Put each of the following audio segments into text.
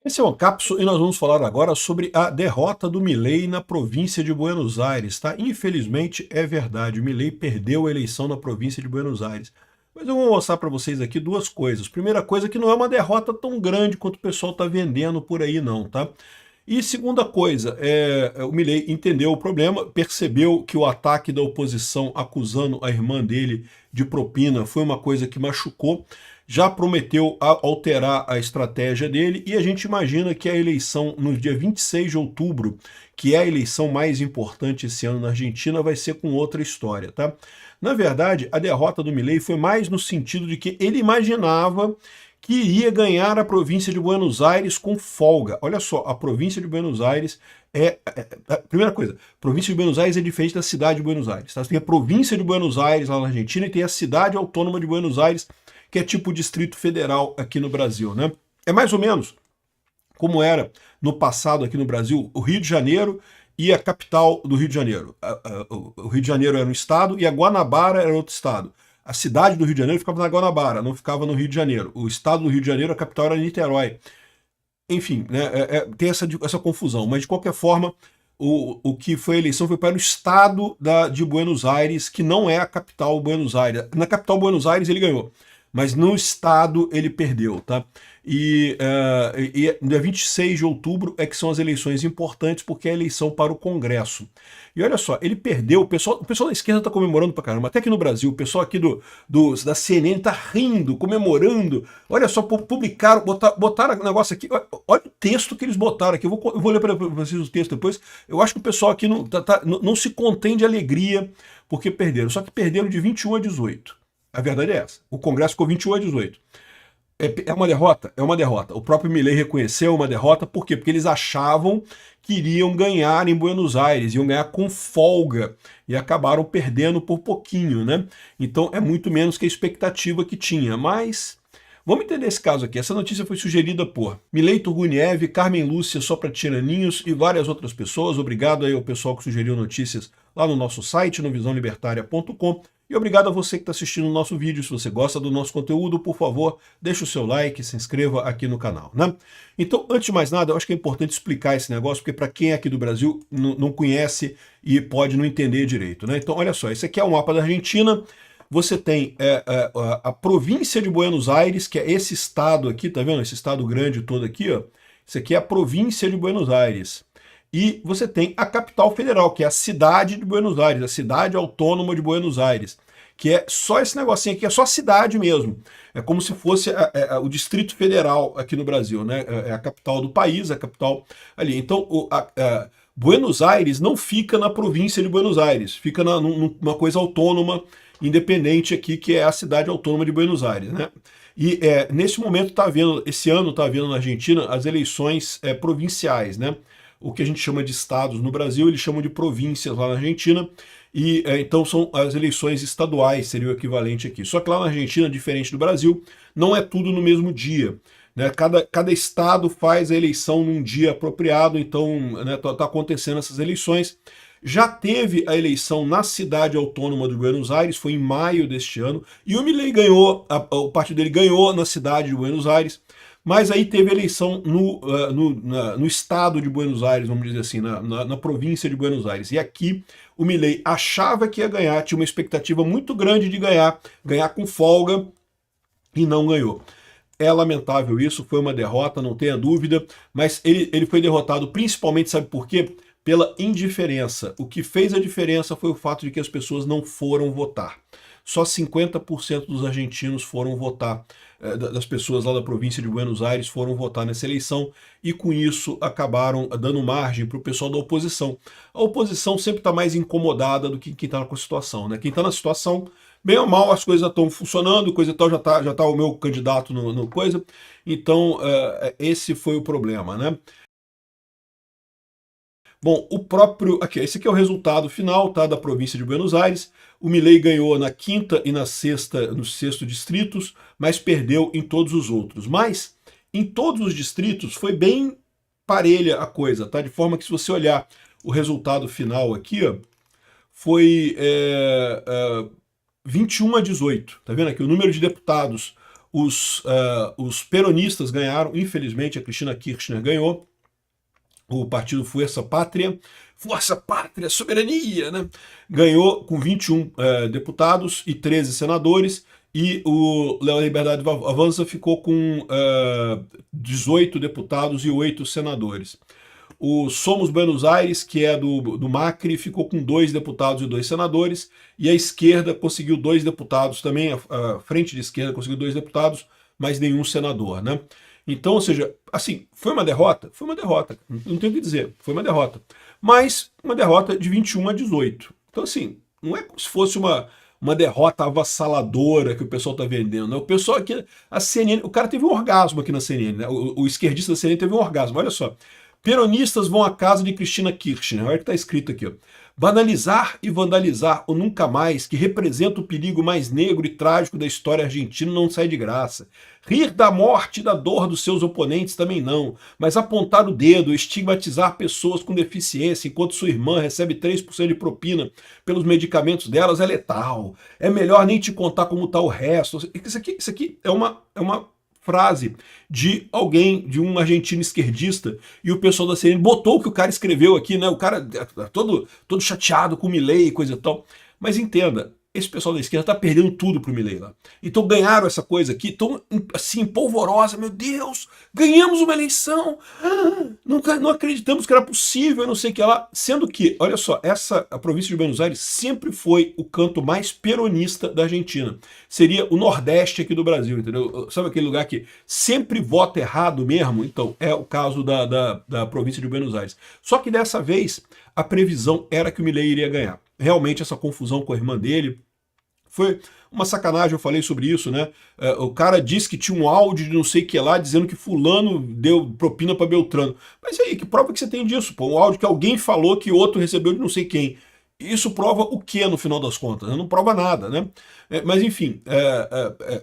Esse é o Cápsula e nós vamos falar agora sobre a derrota do Milei na província de Buenos Aires, tá? Infelizmente é verdade, o Milei perdeu a eleição na província de Buenos Aires. Mas eu vou mostrar para vocês aqui duas coisas. Primeira coisa, que não é uma derrota tão grande quanto o pessoal está vendendo por aí não, tá? E segunda coisa, o Milei entendeu o problema, percebeu que o ataque da oposição acusando a irmã dele de propina foi uma coisa que machucou, já prometeu alterar a estratégia dele e a gente imagina que a eleição no dia 26 de outubro, que é a eleição mais importante esse ano na Argentina, vai ser com outra história, tá? Na verdade, a derrota do Milei foi mais no sentido de que ele imaginava que iria ganhar a província de Buenos Aires com folga. Olha só, a província de Buenos Aires primeira coisa, a província de Buenos Aires é diferente da cidade de Buenos Aires. Tá? Tem a província de Buenos Aires lá na Argentina e tem a cidade autônoma de Buenos Aires, que é tipo o Distrito Federal aqui no Brasil, né? É mais ou menos como era no passado aqui no Brasil, o Rio de Janeiro e a capital do Rio de Janeiro. O Rio de Janeiro era um estado e a Guanabara era outro estado. A cidade do Rio de Janeiro ficava na Guanabara, não ficava no Rio de Janeiro. O estado do Rio de Janeiro, a capital era Niterói. Enfim, né, tem essa confusão, mas de qualquer forma, o que foi a eleição foi para o estado de Buenos Aires, que não é a capital Buenos Aires. Na capital Buenos Aires ele ganhou, mas no estado ele perdeu, tá? E dia 26 de outubro é que são as eleições importantes, porque é a eleição para o Congresso. E olha só, ele perdeu, o pessoal da esquerda está comemorando pra caramba, até aqui no Brasil, o pessoal aqui da CNN está rindo, comemorando. Olha só, publicaram, botaram o negócio aqui, olha o texto que eles botaram aqui, eu vou ler para vocês o texto depois. Eu acho que o pessoal aqui não se contém de alegria porque perderam, só que perderam de 21 a 18. A verdade é essa. O Congresso ficou 21 a 18. É uma derrota? É uma derrota. O próprio Milei reconheceu uma derrota, por quê? Porque eles achavam que iriam ganhar em Buenos Aires, iam ganhar com folga, e acabaram perdendo por pouquinho, né? Então é muito menos que a expectativa que tinha, mas... Vamos entender esse caso aqui. Essa notícia foi sugerida por Milei Turguniev, Carmen Lúcia Sopra Tiraninhos e várias outras pessoas. Obrigado aí ao pessoal que sugeriu notícias lá no nosso site, no visãolibertaria.com. E obrigado a você que está assistindo o nosso vídeo. Se você gosta do nosso conteúdo, por favor, deixe o seu like, se inscreva aqui no canal, né? Então, antes de mais nada, eu acho que é importante explicar esse negócio, porque para quem é aqui do Brasil não conhece e pode não entender direito, né? Então, olha só, esse aqui é o mapa da Argentina. Você tem a província de Buenos Aires, que é esse estado aqui, tá vendo? Esse estado grande todo aqui, ó. Isso aqui é a província de Buenos Aires. E você tem a capital federal, que é a cidade de Buenos Aires, a cidade autônoma de Buenos Aires, que é só esse negocinho aqui, é só a cidade mesmo. É como se fosse o Distrito Federal aqui no Brasil, né? É a capital do país, a capital ali. Então, Buenos Aires não fica na província de Buenos Aires, fica numa coisa autônoma, independente aqui, que é a cidade autônoma de Buenos Aires, né? E nesse momento esse ano está havendo na Argentina as eleições provinciais, né? O que a gente chama de estados no Brasil, eles chamam de províncias lá na Argentina, e então são as eleições estaduais, seria o equivalente aqui. Só que lá na Argentina, diferente do Brasil, não é tudo no mesmo dia, né? Cada estado faz a eleição num dia apropriado, então tá acontecendo essas eleições. Já teve a eleição na cidade autônoma de Buenos Aires, foi em maio deste ano, e o Milei ganhou, o partido dele ganhou na cidade de Buenos Aires, mas aí teve eleição no estado de Buenos Aires, vamos dizer assim, na província de Buenos Aires. E aqui o Milei achava que ia ganhar, tinha uma expectativa muito grande de ganhar com folga, e não ganhou. É lamentável isso, foi uma derrota, não tenha dúvida, mas ele foi derrotado principalmente, sabe por quê? Pela indiferença. O que fez a diferença foi o fato de que as pessoas não foram votar. Só 50% dos argentinos foram votar, das pessoas lá da província de Buenos Aires foram votar nessa eleição, e com isso acabaram dando margem para o pessoal da oposição. A oposição sempre está mais incomodada do que quem está com a situação, né? Quem está na situação, bem ou mal, as coisas estão funcionando, coisa e tal, já tá o meu candidato no coisa, então esse foi o problema, né? Bom, esse aqui é o resultado final, tá, da província de Buenos Aires. O Milei ganhou na quinta e nos sexto distritos, mas perdeu em todos os outros. Mas em todos os distritos foi bem parelha a coisa, tá? De forma que, se você olhar o resultado final aqui, ó, foi 21 a 18. Tá vendo aqui? O número de deputados. os peronistas ganharam, infelizmente a Cristina Kirchner ganhou, o partido Força Pátria, Soberania, né? Ganhou com 21 deputados e 13 senadores, e o Liberdade Avança ficou com 18 deputados e 8 senadores. O Somos Buenos Aires, que é do Macri, ficou com 2 deputados e 2 senadores, e a esquerda conseguiu 2 deputados também, a frente de esquerda conseguiu 2 deputados, mas nenhum senador, né? Então, ou seja, assim, foi uma derrota? Foi uma derrota, não tenho o que dizer, foi uma derrota. Mas uma derrota de 21 a 18. Então, assim, não é como se fosse uma derrota avassaladora que o pessoal está vendendo, né? O pessoal aqui, a CNN, o cara teve um orgasmo aqui na CNN, né? O esquerdista da CNN teve um orgasmo, olha só. Peronistas vão à casa de Cristina Kirchner, olha o que está escrito aqui, ó. Banalizar e vandalizar o nunca mais, que representa o perigo mais negro e trágico da história argentina, não sai de graça. Rir da morte e da dor dos seus oponentes também não, mas apontar o dedo, estigmatizar pessoas com deficiência enquanto sua irmã recebe 3% de propina pelos medicamentos delas é letal. É melhor nem te contar como está o resto. Isso aqui é uma frase de alguém, de um argentino esquerdista, e o pessoal da CNN botou o que o cara escreveu aqui, né? O cara todo chateado com o Milei e coisa e tal. Mas entenda, esse pessoal da esquerda está perdendo tudo pro Milei lá. Então ganharam essa coisa aqui, tão assim, polvorosa, meu Deus, ganhamos uma eleição, não acreditamos que era possível, não sei o que lá. Sendo que, olha só, a província de Buenos Aires sempre foi o canto mais peronista da Argentina. Seria o Nordeste aqui do Brasil, entendeu? Sabe aquele lugar que sempre vota errado mesmo? Então, é o caso da província de Buenos Aires. Só que dessa vez, a previsão era que o Milei iria ganhar. Realmente, essa confusão com a irmã dele foi uma sacanagem, eu falei sobre isso, né? O cara disse que tinha um áudio de não sei o que lá, dizendo que fulano deu propina para Beltrano. Mas aí, que prova que você tem disso? Pô? Um áudio que alguém falou que outro recebeu de não sei quem. Isso prova o que no final das contas? Não prova nada, né? Mas enfim,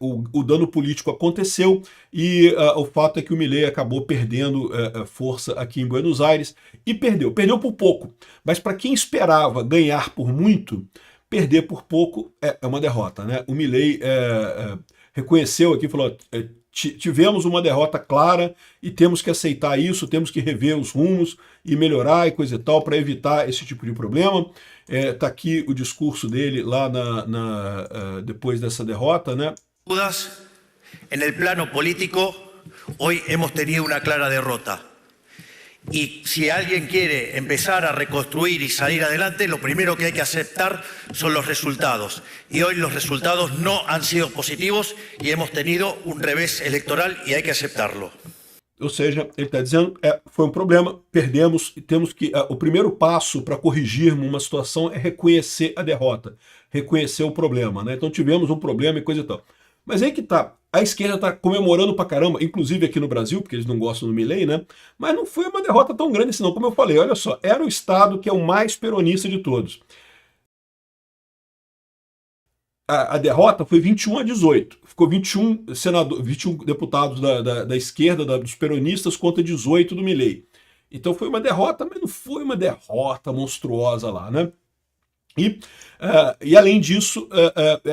o dano político aconteceu e o fato é que o Milei acabou perdendo força aqui em Buenos Aires e perdeu por pouco. Mas para quem esperava ganhar por muito, perder por pouco é uma derrota, né? O Milei reconheceu aqui, falou, tivemos uma derrota clara e temos que aceitar isso, temos que rever os rumos e melhorar e coisa e tal para evitar esse tipo de problema. Tá aqui o discurso dele lá depois dessa derrota, né? En el plano político, hoy hemos tenido una clara derrota. Y si alguien quiere empezar a reconstruir y salir adelante, lo primero que hay que aceptar son los resultados. Y hoy los resultados no han sido positivos y hemos tenido un revés electoral y hay que aceptarlo. Ou seja, ele está dizendo foi um problema, perdemos e temos que... o primeiro passo para corrigirmos uma situação é reconhecer a derrota, reconhecer o problema, né? Então tivemos um problema e coisa e tal. Mas aí que tá, a esquerda tá comemorando pra caramba, inclusive aqui no Brasil, porque eles não gostam do Milei, né? Mas não foi uma derrota tão grande assim não, como eu falei, olha só, era o estado que é o mais peronista de todos. A derrota foi 21 a 18, ficou 21 deputados da esquerda, dos peronistas, contra 18 do Milei. Então foi uma derrota, mas não foi uma derrota monstruosa lá, né? E além disso,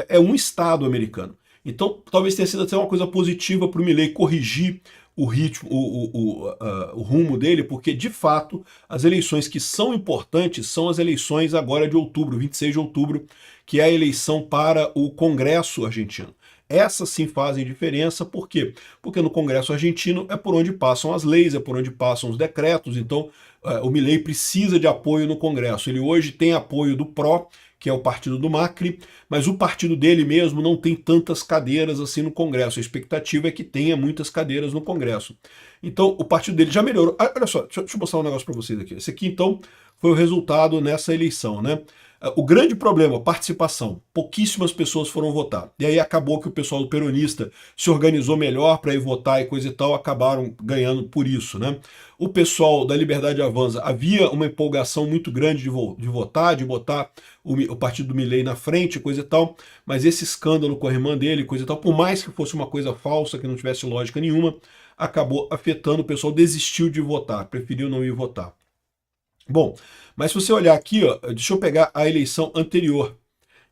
é um estado americano. Então, talvez tenha sido até uma coisa positiva para o Milei corrigir o ritmo, o rumo dele, porque, de fato, as eleições que são importantes são as eleições agora de outubro, 26 de outubro, que é a eleição para o Congresso argentino. Essas sim fazem diferença, por quê? Porque no Congresso argentino é por onde passam as leis, é por onde passam os decretos, então o Milei precisa de apoio no Congresso. Ele hoje tem apoio do PRO, que é o partido do Macri, mas o partido dele mesmo não tem tantas cadeiras assim no Congresso. A expectativa é que tenha muitas cadeiras no Congresso. Então, o partido dele já melhorou. Olha só, deixa eu mostrar um negócio para vocês aqui. Esse aqui, então, foi o resultado nessa eleição, né? O grande problema, participação. Pouquíssimas pessoas foram votar. E aí acabou que o pessoal do peronista se organizou melhor para ir votar e coisa e tal, acabaram ganhando por isso, né? O pessoal da Liberdade Avança, havia uma empolgação muito grande de votar, de botar o partido do Milei na frente, coisa e tal, mas esse escândalo com a irmã dele, coisa e tal, por mais que fosse uma coisa falsa, que não tivesse lógica nenhuma, acabou afetando, o pessoal desistiu de votar, preferiu não ir votar. Bom, mas se você olhar aqui, ó, deixa eu pegar a eleição anterior,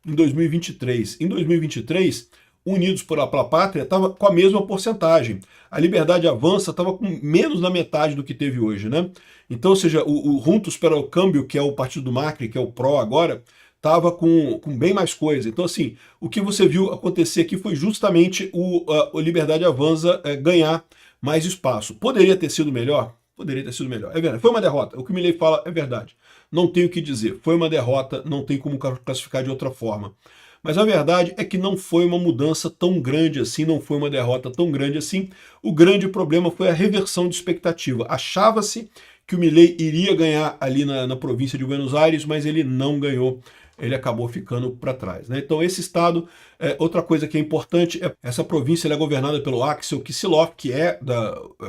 em 2023. Em 2023, Unidos pela Pátria estava com a mesma porcentagem. A Liberdade Avança estava com menos da metade do que teve hoje, né? Então, ou seja, o Juntos pelo Câmbio, que é o partido do Macri, que é o PRO agora, estava com bem mais coisa. Então, assim, o que você viu acontecer aqui foi justamente o Liberdade Avança ganhar mais espaço. Poderia ter sido melhor? Poderia ter sido melhor. É verdade, foi uma derrota. O que o Milei fala é verdade. Não tenho o que dizer. Foi uma derrota, não tem como classificar de outra forma. Mas a verdade é que não foi uma mudança tão grande assim, não foi uma derrota tão grande assim. O grande problema foi a reversão de expectativa. Achava-se que o Milei iria ganhar ali na província de Buenos Aires, mas ele não ganhou. Ele acabou ficando para trás, né? Então esse estado, outra coisa que é importante, essa província é governada pelo Axel Kicillof, que é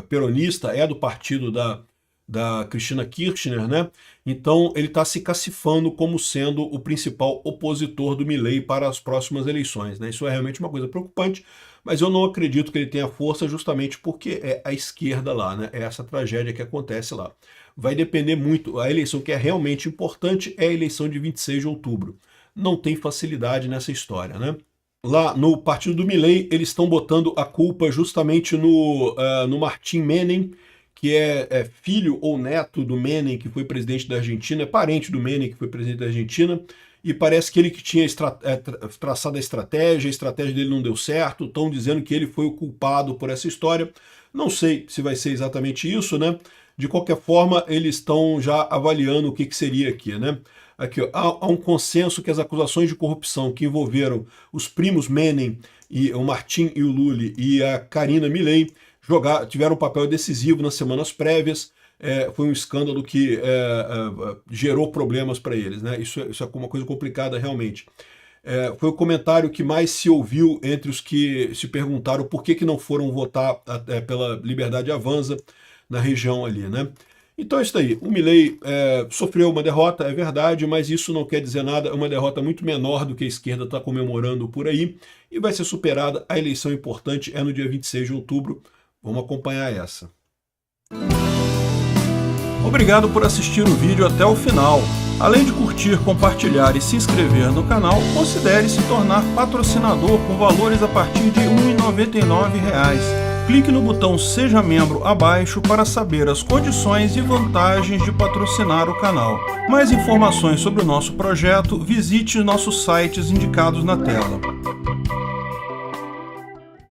peronista, é do partido da Cristina Kirchner, né? Então ele está se cacifando como sendo o principal opositor do Milei para as próximas eleições, né? Isso é realmente uma coisa preocupante, mas eu não acredito que ele tenha força justamente porque é a esquerda lá, né? É essa tragédia que acontece lá. Vai depender muito, a eleição que é realmente importante é a eleição de 26 de outubro. Não tem facilidade nessa história, né? Lá no partido do Milei, eles estão botando a culpa justamente no Martin Menem, que é filho ou neto do Menem, que foi presidente da Argentina, é parente do Menem, que foi presidente da Argentina, e parece que ele que tinha traçado a estratégia dele não deu certo, estão dizendo que ele foi o culpado por essa história. Não sei se vai ser exatamente isso, né? De qualquer forma, eles estão já avaliando o que seria aqui, né? Aqui, ó, há um consenso que as acusações de corrupção que envolveram os primos Menem, e o Martin e o Lully e a Karina Milei tiveram um papel decisivo nas semanas prévias. Foi um escândalo que gerou problemas para eles, né? Isso é uma coisa complicada realmente. Foi o comentário que mais se ouviu entre os que se perguntaram por que não foram votar pela Liberdade Avança na região ali, né? Então é isso aí. O Milei sofreu uma derrota, é verdade, mas isso não quer dizer nada. É uma derrota muito menor do que a esquerda está comemorando por aí e vai ser superada. A eleição importante é no dia 26 de outubro. Vamos acompanhar essa. Obrigado por assistir o vídeo até o final. Além de curtir, compartilhar e se inscrever no canal, considere se tornar patrocinador com valores a partir de R$ 1,99. Clique no botão Seja Membro abaixo para saber as condições e vantagens de patrocinar o canal. Mais informações sobre o nosso projeto, visite nossos sites indicados na tela.